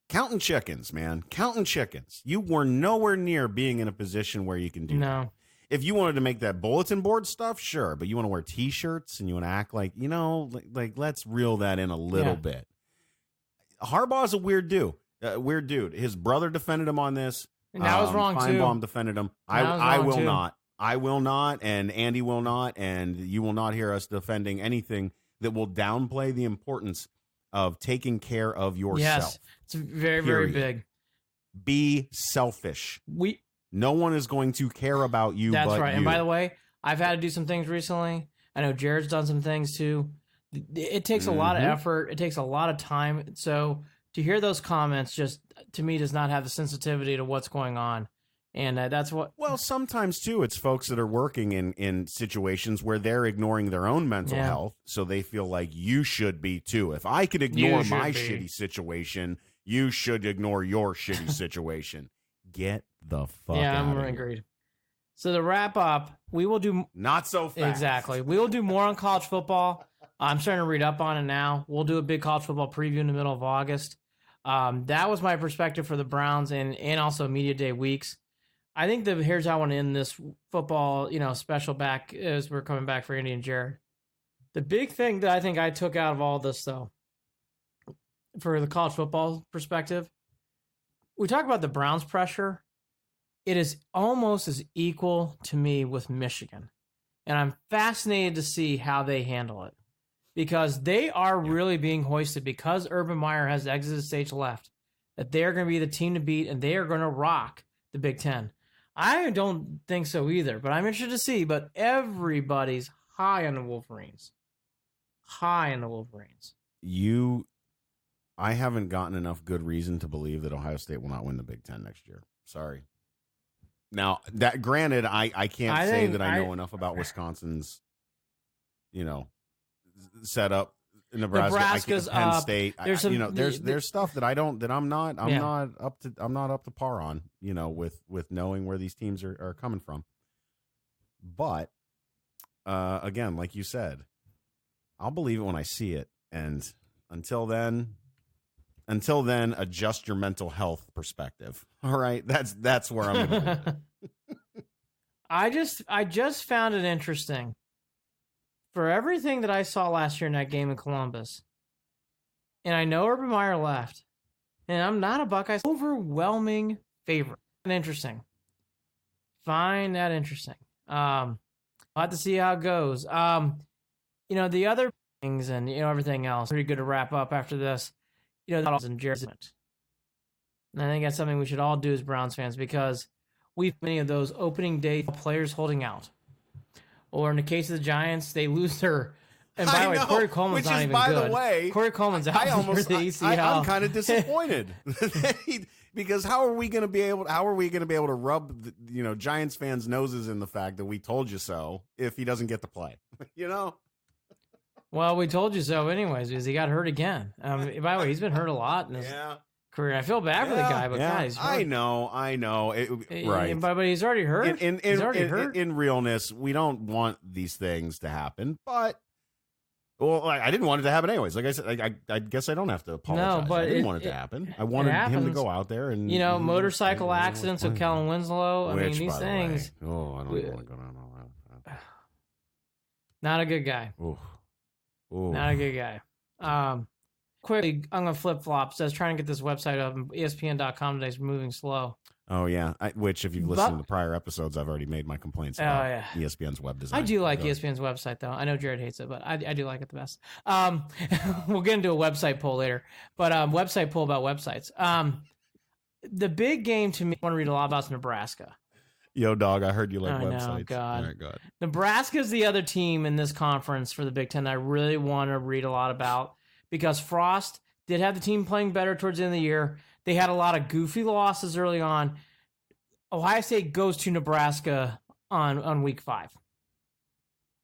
Counting chickens, man. Counting chickens. You were nowhere near being in a position where you can do that. If you wanted to make that bulletin board stuff, sure. But you want to wear T-shirts and you want to act like, let's reel that in a little bit. Harbaugh's a weird dude. His brother defended him on this. And that was wrong, too. Feinbaum defended him. I will not. I will not, and Andy will not, and you will not hear us defending anything that will downplay the importance of taking care of yourself. Yes, it's very, very big. Be selfish. No one is going to care about you. That's but right. you. And by the way, I've had to do some things recently. I know Jared's done some things too. It takes a lot of effort. It takes a lot of time. So to hear those comments just, to me, does not have the sensitivity to what's going on. And that's what... Well, sometimes, too, it's folks that are working in situations where they're ignoring their own mental health, so they feel like you should be, too. If I could ignore my shitty situation, you should ignore your shitty situation. Get the fuck out of here. I'm agreed. So to wrap up, we will do... Not so fast. Exactly. We will do more on college football. I'm starting to read up on it now. We'll do a big college football preview in the middle of August. That was my perspective for the Browns and also Media Day weeks. I think here's how I want to end this football, special back as we're coming back for Andy and Jared. The big thing that I think I took out of all this, though, for the college football perspective, we talk about the Browns' pressure. It is almost as equal to me with Michigan. And I'm fascinated to see how they handle it. Because they are really being hoisted because Urban Meyer has exited stage left. That they're going to be the team to beat and they are going to rock the Big Ten. I don't think so either, but I'm interested to see. But everybody's high on the Wolverines. High on the Wolverines. I haven't gotten enough good reason to believe that Ohio State will not win the Big Ten next year. Sorry. Now, that granted, I can't say that I know enough about Wisconsin's, setup. Nebraska's Penn up. State. There's stuff that I'm not up to par on. With knowing where these teams are coming from. But again, like you said, I'll believe it when I see it. And until then, adjust your mental health perspective. All right, that's where I'm going to leave it. I just found it interesting. For everything that I saw last year in that game in Columbus, and I know Urban Meyer left, and I'm not a Buckeyes overwhelming favorite. Interesting. Find that interesting. I'll have to see how it goes. The other things and everything else pretty good to wrap up after this. And Jarid. And I think that's something we should all do as Browns fans because we've many of those opening day players holding out. Or in the case of the Giants, they lose their. And by the way, Corey Coleman's not even good. By the way, Corey Coleman's out for the ACL. I'm kind of disappointed because how are we going to be able to rub Giants fans' noses in the fact that we told you so if he doesn't get to play? Well, we told you so anyways because he got hurt again. By the way, he's been hurt a lot in his career. I feel bad for the guy, but God, he's hurt. I know. Right. But he's already hurt. He's already hurt. In realness, we don't want these things to happen, but I didn't want it to happen anyways. Like I said, I guess I don't have to apologize. No, but I didn't want it to happen. I wanted him to go out there and motorcycle accidents with Kellen Winslow. These things. I don't even want to go down all that. Not a good guy. Ooh. Not a good guy. Quickly, I'm going to flip-flop. Says trying to get this website up. ESPN.com today is moving slow. Oh, yeah. Which, if you've listened to prior episodes, I've already made my complaints about ESPN's web design. I do like ESPN's website, though. I know Jared hates it, but I do like it the best. We'll get into a website poll later. But website poll about websites. The big game to me I want to read a lot about is Nebraska. Yo, dog, I heard you like websites. Oh, God. All right, go ahead. Nebraska's the other team in this conference for the Big Ten that I really want to read a lot about because Frost did have the team playing better towards the end of the year. They had a lot of goofy losses early on. Ohio State goes to Nebraska on week 5.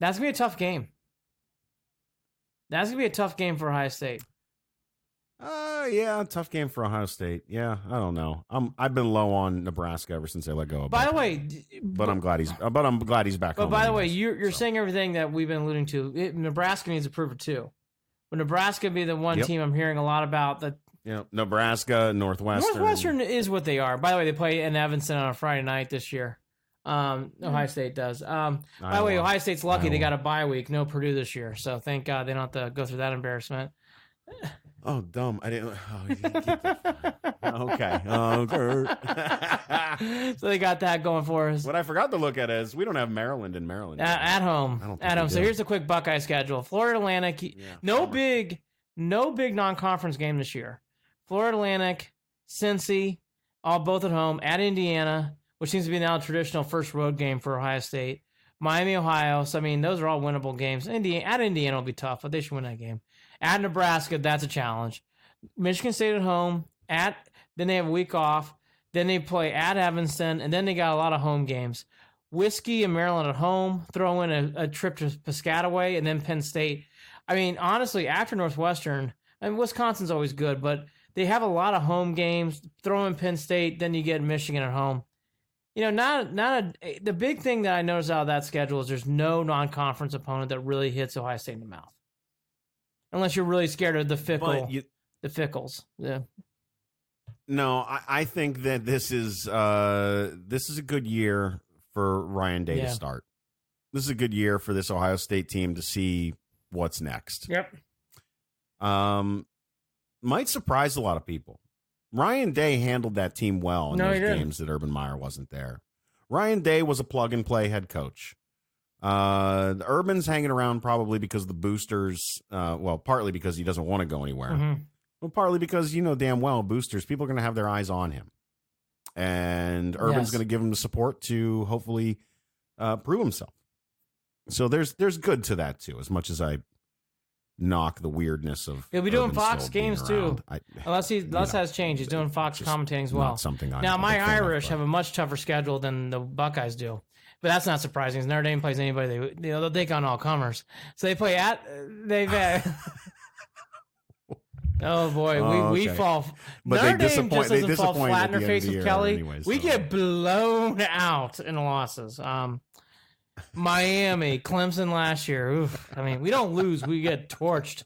That's going to be a tough game. That's going to be a tough game for Ohio State. Yeah, tough game for Ohio State. Yeah, I don't know. I've been low on Nebraska ever since they let go of. By the way, I'm glad he's back. But by the way, you're saying everything that we've been alluding to. Nebraska needs to prove it too. But Nebraska be the one team I'm hearing a lot about that. Nebraska, Northwestern. Northwestern is what they are. By the way, they play in Evanston on a Friday night this year. Ohio State does. By the way, Ohio State's lucky they got a bye week. No Purdue this year, so thank God they don't have to go through that embarrassment. Oh, dumb. I didn't. Okay. So they got that going for us. What I forgot to look at is we don't have Maryland in Maryland. At home. So here's the quick Buckeye schedule. Florida Atlantic. No big non-conference game this year. Florida Atlantic, Cincy, both at home. At Indiana, which seems to be now a traditional first road game for Ohio State. Miami, Ohio. So, those are all winnable games. At Indiana will be tough, but they should win that game. At Nebraska, that's a challenge. Michigan State at home. Then they have a week off. Then they play at Evanston, and then they got a lot of home games. Whiskey and Maryland at home. Throw in a trip to Piscataway, and then Penn State. Honestly, after Northwestern, Wisconsin's always good, but they have a lot of home games. Throw in Penn State, then you get Michigan at home. The big thing that I noticed out of that schedule is there's no non-conference opponent that really hits Ohio State in the mouth. Unless you're really scared of the Fickles. Yeah. No, I think that this is a good year for Ryan Day to start. This is a good year for this Ohio State team to see what's next. Yep. Might surprise a lot of people. Ryan Day handled that team well in those games that Urban Meyer wasn't there. Ryan Day was a plug-and-play head coach. The Urban's hanging around probably because the boosters, partly because he doesn't want to go anywhere. Mm-hmm. Well, partly because damn well boosters, people are going to have their eyes on him. and Urban's going to give him the support to hopefully prove himself. So there's good to that too. As much as I knock the weirdness of he'll be doing Urban Fox still being games too, around. unless has changed. He's doing Fox commentating as well. Not something I now my Irish but have a much tougher schedule than the Buckeyes do, but that's not surprising. Because Notre Dame plays anybody they'll take on all comers. So they play oh boy, we fall. But Notre they Dame just doesn't fall disappoint flat at in their the end face of the with year Kelly. anyway, We so. get blown out in losses. Miami, Clemson last year. Oof. I mean, we don't lose; we get torched.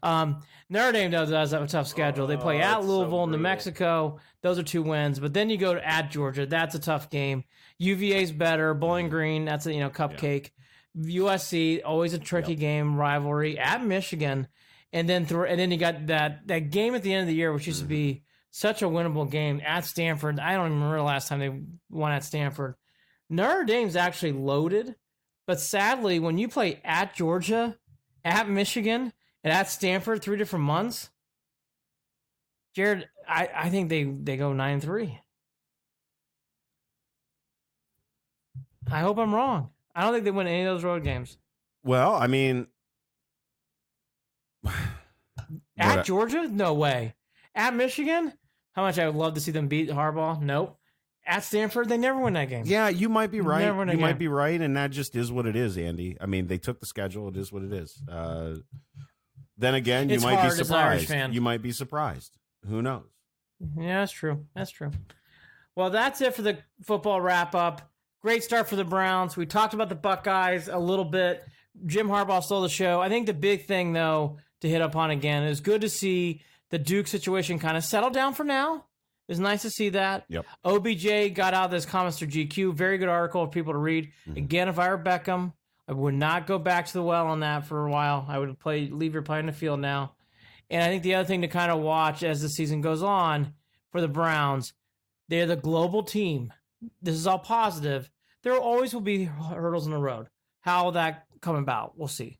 Notre Dame does have a tough schedule. They play at Louisville, New Mexico. Those are 2 wins. But then you go at Georgia. That's a tough game. UVA's better. Bowling Green. That's a cupcake. Yeah. USC, always a tricky game. Rivalry at Michigan, and then you got that game at the end of the year, which used to be such a winnable game at Stanford. I don't even remember the last time they won at Stanford. Notre Dame's actually loaded, but sadly, when you play at Georgia, at Michigan, and at Stanford 3 different months, Jared, I think they go 9-3. I hope I'm wrong. I don't think they win any of those road games. Well, I mean, at Georgia, no way. At Michigan, how much I would love to see them beat Harbaugh. Nope. At Stanford, they never win that game. Yeah, you might be right. You might game. be right, and that just is what it is, Andy. I mean, they took the schedule. It is what it is. Then again, you might be surprised. You might be surprised. Who knows? Yeah, that's true. That's true. Well, that's it for the football wrap-up. Great start for the Browns. We talked about the Buckeyes a little bit. Jim Harbaugh stole the show. I think the big thing, though, to hit upon again, is good to see the Duke situation kind of settle down for now. It's nice to see that. Yep. OBJ got out this comments through GQ. Very good article for people to read. Mm-hmm. Again, if I were Beckham, I would not go back to the well on that for a while. I would leave your play in the field now. And I think the other thing to kind of watch as the season goes on for the Browns, they're the global team. This is all positive. There always will be hurdles in the road. How will that come about? We'll see.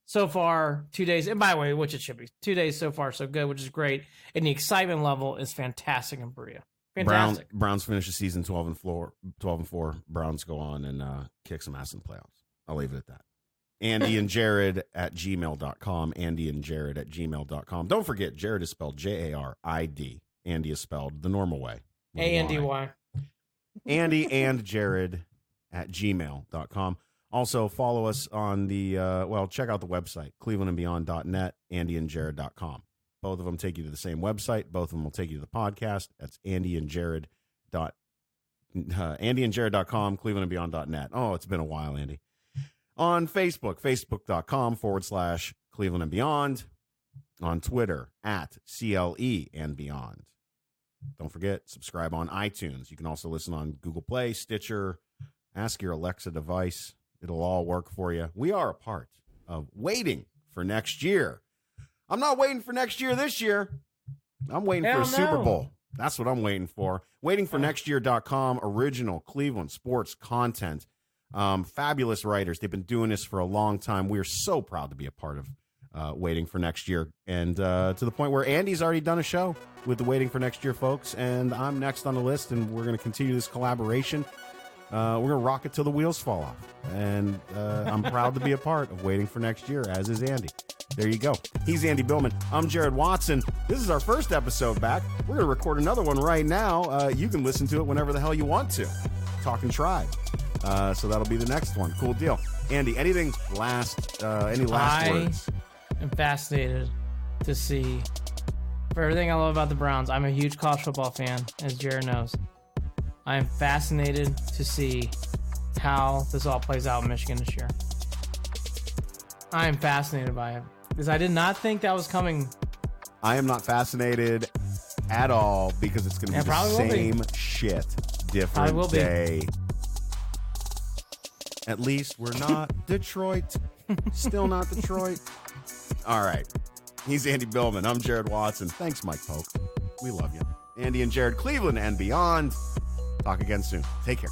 So far, 2 days, and by the way, which it should be, 2 days so far so good, which is great. And the excitement level is fantastic in Berea. Fantastic. Browns finish the season 12-4. Browns go on and kick some ass in the playoffs. I'll leave it at that. Andy and Jarid at gmail.com. Andy and Jarid at gmail.com. Don't forget, Jarid is spelled Jarid. Andy is spelled the normal way. Andy. Andy and Jarid at gmail.com. Also, follow us on the, check out the website, clevelandandbeyond.net, andyandjared.com. Both of them take you to the same website. Both of them will take you to the podcast. That's andyandjared.com, clevelandandbeyond.net. Oh, it's been a while, Andy. On Facebook, facebook.com/Cleveland and Beyond. On Twitter, at CLE and Beyond. Don't forget, subscribe on iTunes. You can also listen on Google Play, Stitcher. Ask your Alexa device. It'll all work for you. We are a part of waiting for next year. I'm not waiting for next year this year. I'm waiting for a Super Bowl. That's what I'm waiting for. Waitingfornextyear.com, original Cleveland sports content. Fabulous writers. They've been doing this for a long time. We are so proud to be a part of Waiting for Next Year. And to the point where Andy's already done a show with the Waiting for Next Year folks. And I'm next on the list, and we're going to continue this collaboration. We're going to rock it till the wheels fall off. And I'm proud to be a part of Waiting for Next Year, as is Andy. There you go. He's Andy Billman. I'm Jarid Watson. This is our first episode back. We're going to record another one right now. You can listen to it whenever the hell you want to. Talking Tribe. So that'll be the next one. Cool deal. Andy, any last words? I'm fascinated to see, for everything I love about the Browns, I'm a huge college football fan, as Jared knows. I am fascinated to see how this all plays out in Michigan this year. I am fascinated by it, because I did not think that was coming. I am not fascinated at all, because it's going to be the same shit, different day. At least we're not Detroit. Still not Detroit. All right. He's Andy Billman. I'm Jarid Watson. Thanks, Mike Polk. We love you. Andy and Jarid, Cleveland and Beyond. Talk again soon. Take care.